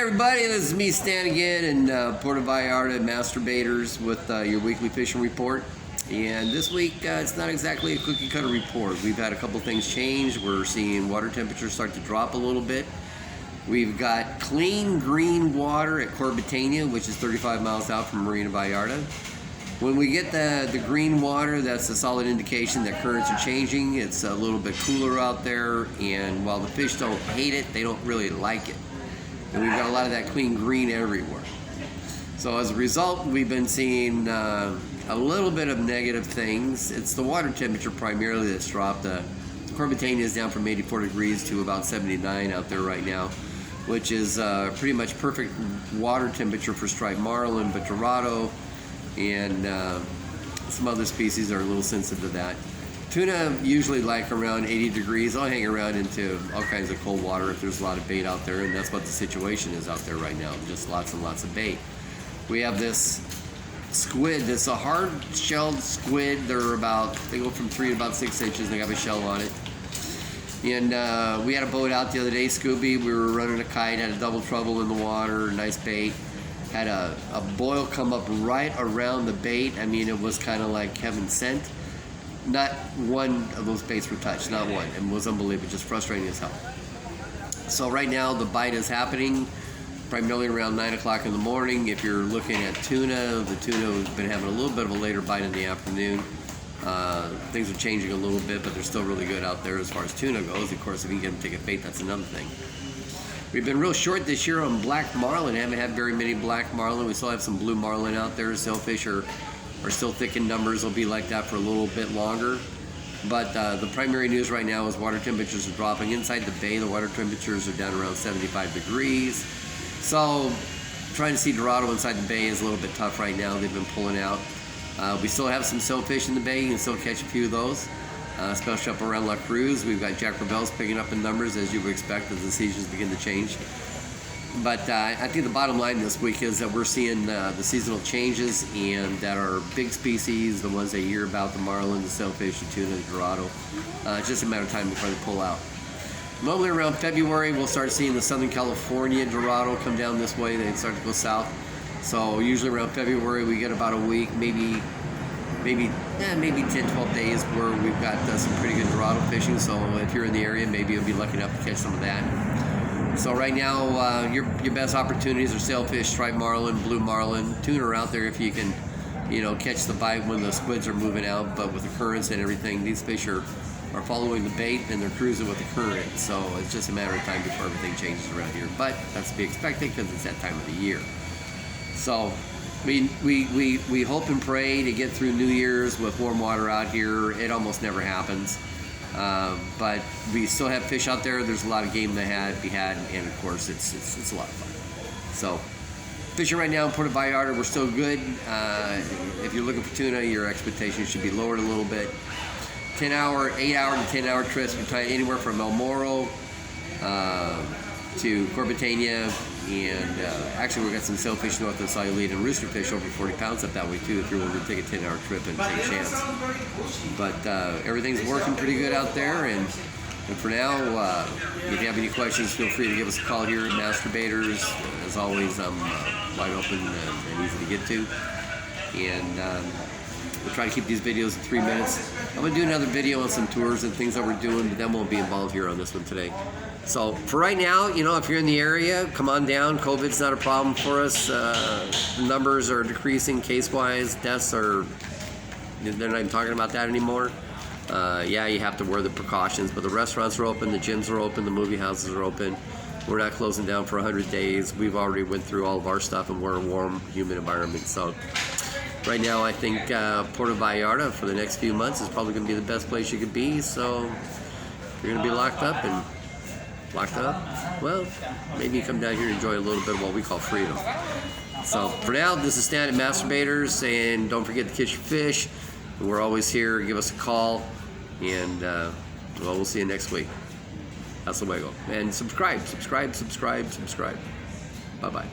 everybody, this is me Stan again in Puerto Vallarta Masturbators with your weekly fishing report. And this week it's not exactly a cookie cutter report. We've had a couple things change. We're seeing water temperatures start to drop a little bit. We've got clean green water at Corbatania, which is 35 miles out from Marina Vallarta. When we get the green water, that's a solid indication that currents are changing. It's a little bit cooler out there, and while the fish don't hate it, they don't really like it. And we've got a lot of that clean green everywhere. So as a result, we've been seeing a little bit of negative things. It's the water temperature primarily that's dropped. Corbatania is down from 84 degrees to about 79 out there right now, which is pretty much perfect water temperature for striped marlin, but Dorado and some other species are a little sensitive to that. Tuna usually like around 80 degrees. I'll hang around into all kinds of cold water if there's a lot of bait out there, and that's what the situation is out there right now, just lots and lots of bait. We have this squid, that's a hard-shelled squid. They go from 3 to about 6 inches, they have a shell on it. And we had a boat out the other day, Scooby. We were running a kite, had a double trouble in the water, nice bait. Had a boil come up right around the bait. I mean, it was kind of like heaven sent. Not one of those baits were touched, not one. It was unbelievable, just frustrating as hell. So right now the bite is happening primarily around 9 o'clock in the morning. If you're looking at tuna, the tuna has been having a little bit of a later bite in the afternoon. Things are changing a little bit, but they're still really good out there as far as tuna goes. Of course, if you can get them to take a bait, that's another thing. We've been real short this year on black marlin. Haven't had very many black marlin. We still have some blue marlin out there. Sailfish are still thick in numbers. They'll be like that for a little bit longer. But the primary news right now is water temperatures are dropping. Inside the bay, the water temperatures are down around 75 degrees. So trying to see Dorado inside the bay is a little bit tough right now. They've been pulling out. We still have some sailfish in the bay. You can still catch a few of those. Especially up around La Cruz. We've got prevails picking up in numbers, as you would expect as the seasons begin to change. But I think the bottom line this week is that we're seeing the seasonal changes, and that our big species, the ones that you hear about, the marlin, the sailfish, the tuna, the Dorado, it's just a matter of time before they pull out. Normally around February, we'll start seeing the Southern California Dorado come down this way. They start to go south. So usually around February, we get about a week, maybe 10, 12 days where we've got some pretty good Dorado fishing. So if you're in the area, maybe you'll be lucky enough to catch some of that. So right now, your best opportunities are sailfish, striped marlin, blue marlin. Tuna are out there if you can, catch the bite when the squids are moving out. But with the currents and everything, these fish are following the bait and they're cruising with the current. So it's just a matter of time before everything changes around here. But that's to be expected because it's that time of the year. So we hope and pray to get through New Year's with warm water out here. It almost never happens. But we still have fish out there. There's a lot of game to be had, and of course it's a lot of fun. So fishing right now in Puerto Vallarta, we're still good. If you're looking for tuna, your expectations should be lowered a little bit. 8-hour to 10-hour trips between anywhere from El Morro to Corbatania, and actually we've got some sailfish north of Sayulita and roosterfish over 40 pounds up that way too if you're willing to take a 10-hour trip and take a chance. But everything's working pretty good out there, and for now, if you have any questions, feel free to give us a call here at Masturbators. As always, I'm wide open and easy to get to, and we'll try to keep these videos in 3 minutes. I'm going to do another video on some tours and things that we're doing, but then we'll be involved here on this one today. So for right now, if you're in the area, come on down. COVID's not a problem for us. The numbers are decreasing case-wise. Deaths they're not even talking about that anymore. Yeah, you have to wear the precautions, but the restaurants are open, the gyms are open, the movie houses are open. We're not closing down for 100 days. We've already went through all of our stuff, and we're in a warm, humid environment. So right now, I think Puerto Vallarta for the next few months is probably going to be the best place you could be. So if you're going to be locked up, well, maybe you come down here and enjoy a little bit of what we call freedom. So for now, this is Stan at Masturbators, and don't forget to catch your fish. We're always here. Give us a call, and we'll see you next week. Hasta luego. And subscribe. Bye-bye.